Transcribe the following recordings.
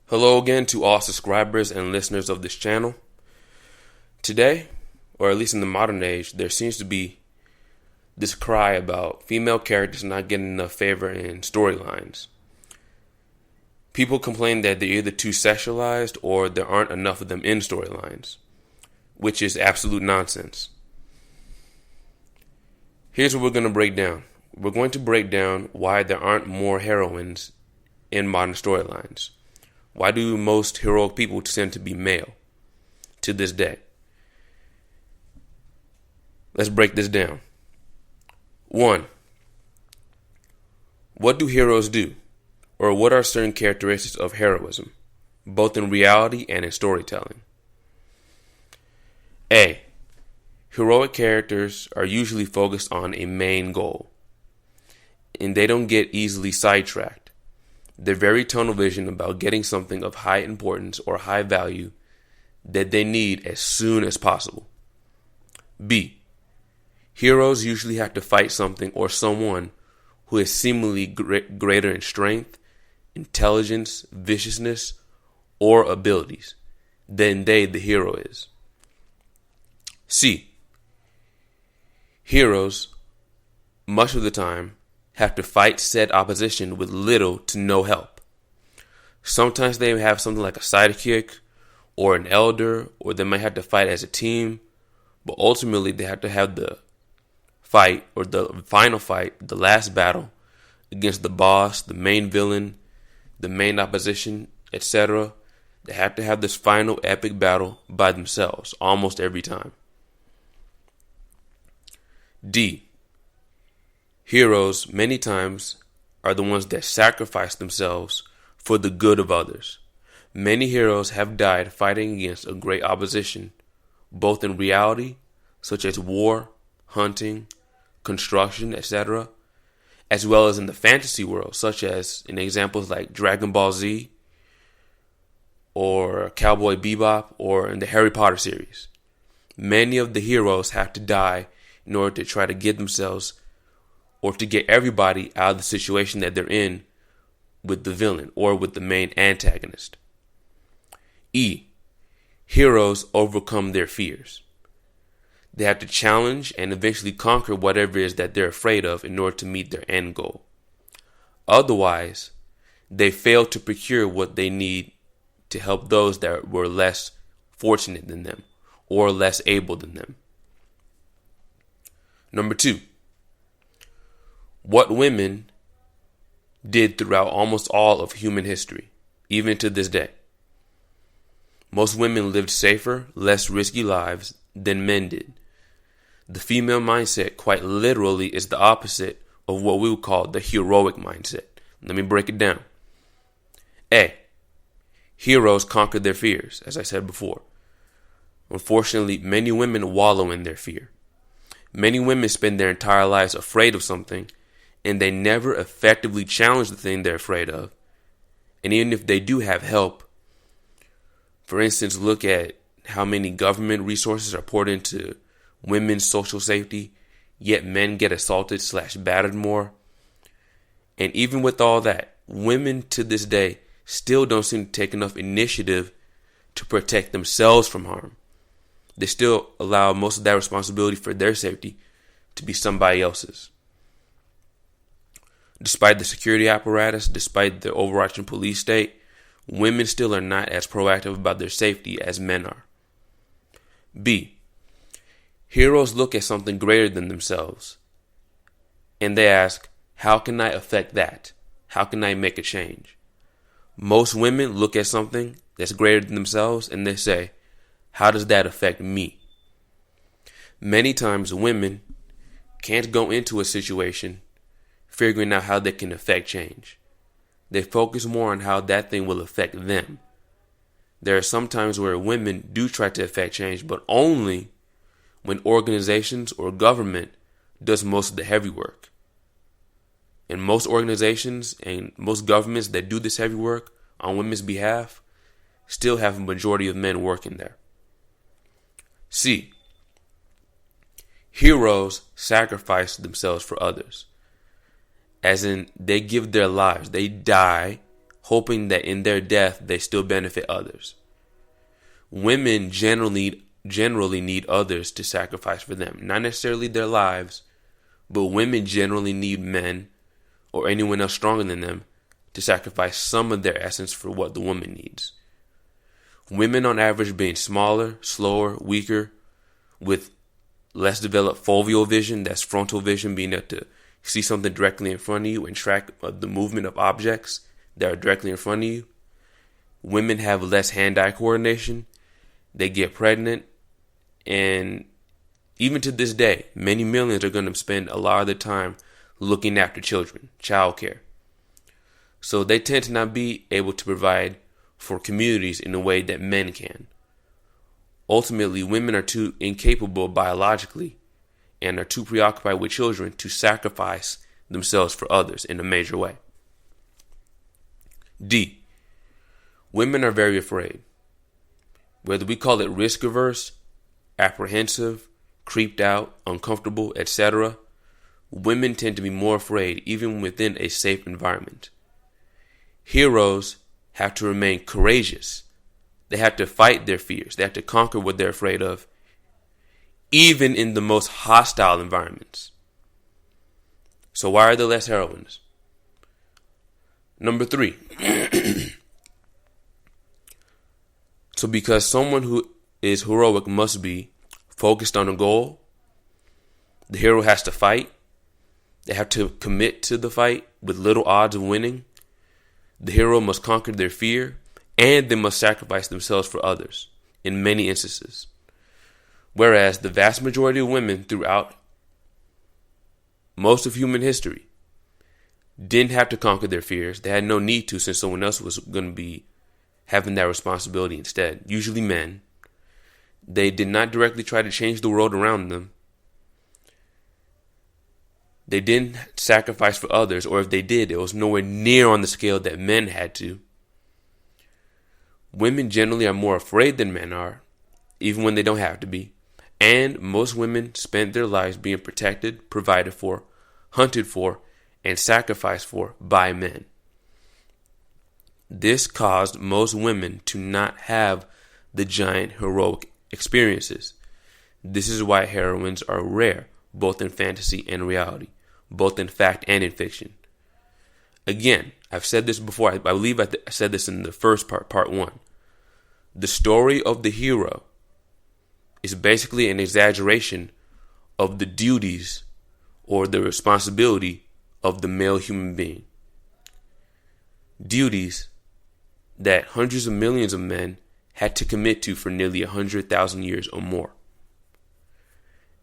Hello again to all subscribers and listeners of this channel. Today, or at least in the modern age, there seems to be this cry about female characters not getting enough favor in storylines. People complain that they're either too sexualized or there aren't enough of them in storylines, which is absolute nonsense. Here's what we're going to break down. We're going to break down why there aren't more heroines in modern storylines. Why do most heroic people tend to be male to this day? Let's break this down. 1. What do heroes do? Or what are certain characteristics of heroism, both in reality and in storytelling? A. Heroic characters are usually focused on a main goal, and they don't get easily sidetracked. They're very tunnel vision about getting something of high importance or high value that they need as soon as possible. B. Heroes usually have to fight something or someone who is seemingly greater in strength, intelligence, viciousness, or abilities than the hero is. C. Heroes, much of the time, have to fight said opposition with little to no help. Sometimes they have something like a sidekick or an elder, or they might have to fight as a team, but ultimately they have to have the fight or the final fight, the last battle against the boss, the main villain, the main opposition, etc. They have to have this final epic battle by themselves almost every time. D. Heroes, many times, are the ones that sacrifice themselves for the good of others. Many heroes have died fighting against a great opposition, both in reality, such as war, hunting, construction, etc., as well as in the fantasy world, such as in examples like Dragon Ball Z, or Cowboy Bebop, or in the Harry Potter series. Many of the heroes have to die in order to try to get themselves or to get everybody out of the situation that they're in with the villain or with the main antagonist. E. Heroes overcome their fears. They have to challenge and eventually conquer whatever it is that they're afraid of in order to meet their end goal. Otherwise, they fail to procure what they need to help those that were less fortunate than them or less able than them. Number 2. What women did throughout almost all of human history, even to this day. Most women lived safer, less risky lives than men did. The female mindset, quite literally, is the opposite of what we would call the heroic mindset. Let me break it down. A. Heroes conquer their fears, as I said before. Unfortunately, many women wallow in their fear. Many women spend their entire lives afraid of something, and they never effectively challenge the thing they're afraid of. And even if they do have help, for instance, look at how many government resources are poured into women's social safety, yet men get assaulted/battered more. And even with all that, women to this day still don't seem to take enough initiative to protect themselves from harm. They still allow most of that responsibility for their safety to be somebody else's. Despite the security apparatus, despite the overarching police state, women still are not as proactive about their safety as men are. B. Heroes look at something greater than themselves, and they ask, how can I affect that? How can I make a change? Most women look at something that's greater than themselves, and they say, how does that affect me? Many times women can't go into a situation figuring out how they can affect change. They focus more on how that thing will affect them. There are some times where women do try to affect change, but only when organizations or government does most of the heavy work. And most organizations and most governments that do this heavy work on women's behalf still have a majority of men working there. C. Heroes sacrifice themselves for others. As in, they give their lives. They die hoping that in their death they still benefit others. Women generally need others to sacrifice for them. Not necessarily their lives, but women generally need men or anyone else stronger than them to sacrifice some of their essence for what the woman needs. Women on average being smaller, slower, weaker, with less developed foveal vision, that's frontal vision, being able to see something directly in front of you and track the movement of objects that are directly in front of you. Women have less hand-eye coordination. They get pregnant, and even to this day, many millions are going to spend a lot of their time looking after children, childcare. So they tend to not be able to provide for communities in a way that men can. Ultimately, women are too incapable biologically and are too preoccupied with children to sacrifice themselves for others in a major way. D. Women are very afraid. Whether we call it risk averse, apprehensive, creeped out, uncomfortable, etc., women tend to be more afraid even within a safe environment. Heroes have to remain courageous. They have to fight their fears. They have to conquer what they're afraid of, even in the most hostile environments. So why are there less heroines? Number 3. So because someone who is heroic must be focused on a goal, the hero has to fight. They have to commit to the fight with little odds of winning. The hero must conquer their fear, and they must sacrifice themselves for others in many instances. Whereas the vast majority of women throughout most of human history didn't have to conquer their fears. They had no need to, since someone else was going to be having that responsibility instead. Usually men. They did not directly try to change the world around them. They didn't sacrifice for others, or if they did, it was nowhere near on the scale that men had to. Women generally are more afraid than men are, even when they don't have to be. And most women spend their lives being protected, provided for, hunted for, and sacrificed for by men. This caused most women to not have the giant heroic experiences. This is why heroines are rare, both in fantasy and reality, both in fact and in fiction. Again, I've said this before. I believe I said this in the first part 1. The story of the hero is basically an exaggeration of the duties or the responsibility of the male human being. Duties that hundreds of millions of men had to commit to for nearly 100,000 years or more.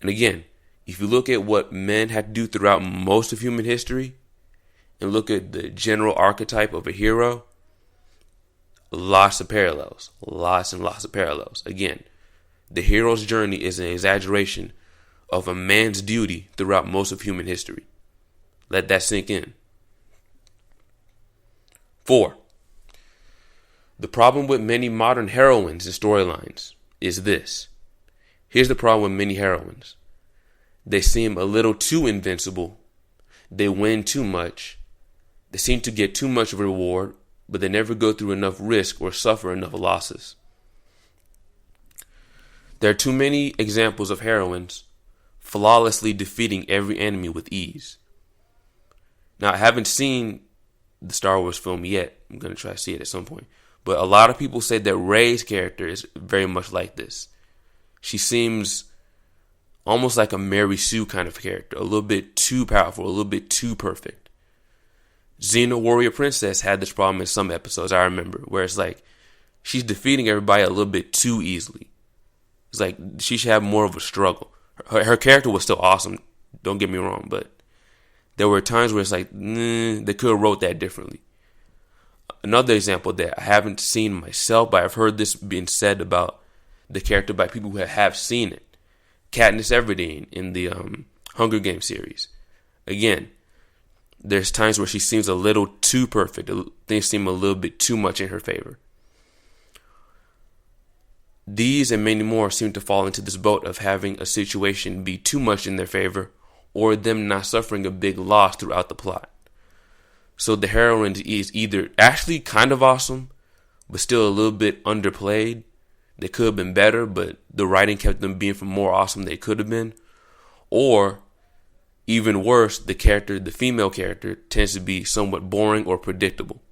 And again, if you look at what men had to do throughout most of human history and look at the general archetype of a hero, lots of parallels. Lots and lots of parallels. Again, the hero's journey is an exaggeration of a man's duty throughout most of human history. Let that sink in. 4. The problem with many modern heroines and storylines is this. Here's the problem with many heroines. They seem a little too invincible. They win too much. They seem to get too much of a reward, but they never go through enough risk or suffer enough losses. There are too many examples of heroines flawlessly defeating every enemy with ease. Now, I haven't seen the Star Wars film yet. I'm going to try to see it at some point. But a lot of people say that Rey's character is very much like this. She seems almost like a Mary Sue kind of character. A little bit too powerful, a little bit too perfect. Xena-Warrior Princess had this problem in some episodes, I remember, where it's like she's defeating everybody a little bit too easily. It's like she should have more of a struggle. Her character was still awesome, don't get me wrong, but there were times where it's like, they could have wrote that differently. Another example that I haven't seen myself, but I've heard this being said about the character by people who have seen it. Katniss Everdeen in the Hunger Games series. Again, there's times where she seems a little too perfect. Things seem a little bit too much in her favor. These and many more seem to fall into this boat of having a situation be too much in their favor or them not suffering a big loss throughout the plot. So the heroine is either actually kind of awesome, but still a little bit underplayed. They could have been better, but the writing kept them being more awesome than they could have been. Or, even worse, the female character, tends to be somewhat boring or predictable.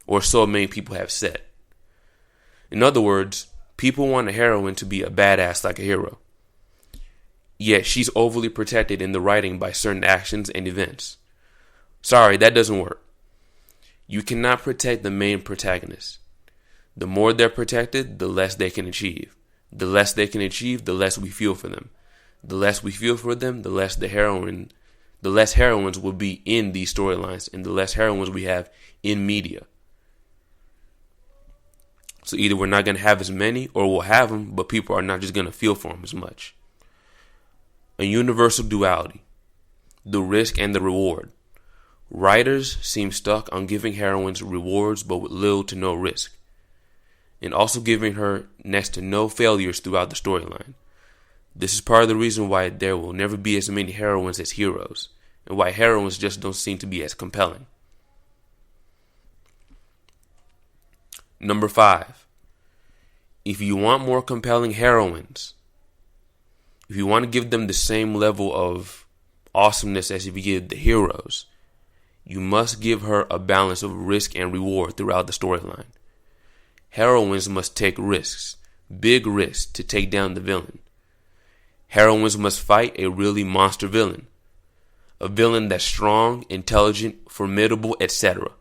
Or so many people have said. In other words, people want a heroine to be a badass like a hero. Yet she's overly protected in the writing by certain actions and events. Sorry, that doesn't work. You cannot protect the main protagonist. The more they're protected, the less they can achieve. The less they can achieve, the less we feel for them. The less we feel for them, the less heroines will be in these storylines, and the less heroines we have in media. So either we're not going to have as many, or we'll have them, but people are not just going to feel for them as much. A universal duality. The risk and the reward. Writers seem stuck on giving heroines rewards but with little to no risk, and also giving her next to no failures throughout the storyline. This is part of the reason why there will never be as many heroines as heroes, and why heroines just don't seem to be as compelling. Number 5. If you want more compelling heroines, if you want to give them the same level of awesomeness as if you give the heroes, you must give her a balance of risk and reward throughout the storyline. Heroines must take risks, big risks, to take down the villain. Heroines must fight a really monster villain. A villain that's strong, intelligent, formidable, etc.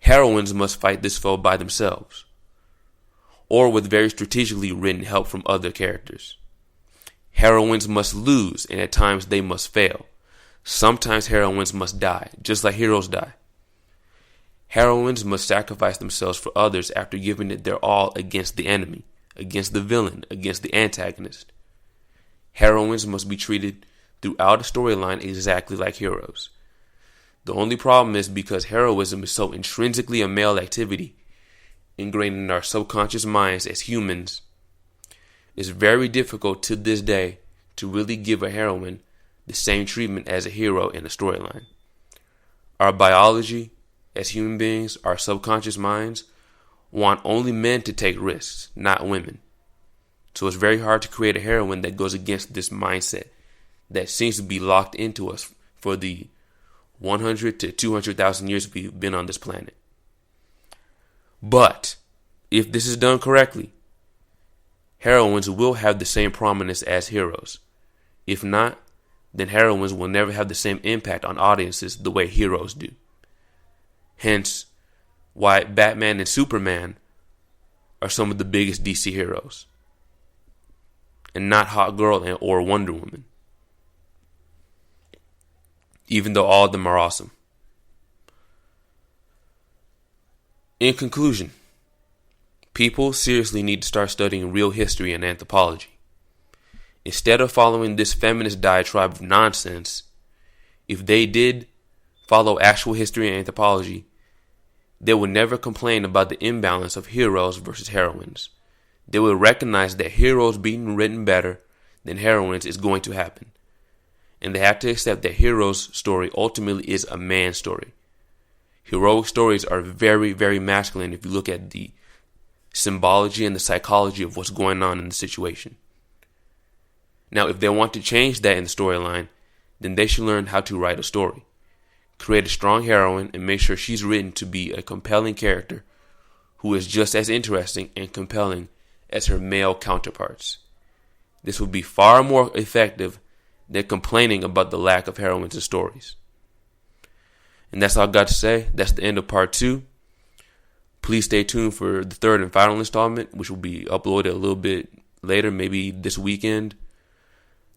Heroines must fight this foe by themselves, or with very strategically written help from other characters. Heroines must lose, and at times they must fail. Sometimes heroines must die, just like heroes die. Heroines must sacrifice themselves for others after giving it their all against the enemy, against the villain, against the antagonist. Heroines must be treated throughout a storyline exactly like heroes. The only problem is because heroism is so intrinsically a male activity, ingrained in our subconscious minds as humans, it's very difficult to this day to really give a heroine the same treatment as a hero in a storyline. Our biology, as human beings, our subconscious minds, want only men to take risks, not women. So it's very hard to create a heroine that goes against this mindset that seems to be locked into us for the 100 to 200,000 years we've been on this planet. But if this is done correctly, heroines will have the same prominence as heroes. If not, then heroines will never have the same impact on audiences the way heroes do. Hence, why Batman and Superman are some of the biggest DC heroes, and not Hot Girl or Wonder Woman, even though all of them are awesome. In conclusion, people seriously need to start studying real history and anthropology. Instead of following this feminist diatribe of nonsense, if they did follow actual history and anthropology, they would never complain about the imbalance of heroes versus heroines. They would recognize that heroes being written better than heroines is going to happen. And they have to accept that heroes' story ultimately is a man's story. Heroic stories are very, very masculine if you look at the symbology and the psychology of what's going on in the situation. Now, if they want to change that in the storyline, then they should learn how to write a story. Create a strong heroine and make sure she's written to be a compelling character who is just as interesting and compelling as her male counterparts. This will be far more effective than complaining about the lack of heroines in stories. And that's all I've got to say. That's the end of part 2. Please stay tuned for the third and final installment, which will be uploaded a little bit later, maybe this weekend.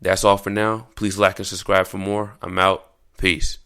That's all for now. Please like and subscribe for more. I'm out. Peace.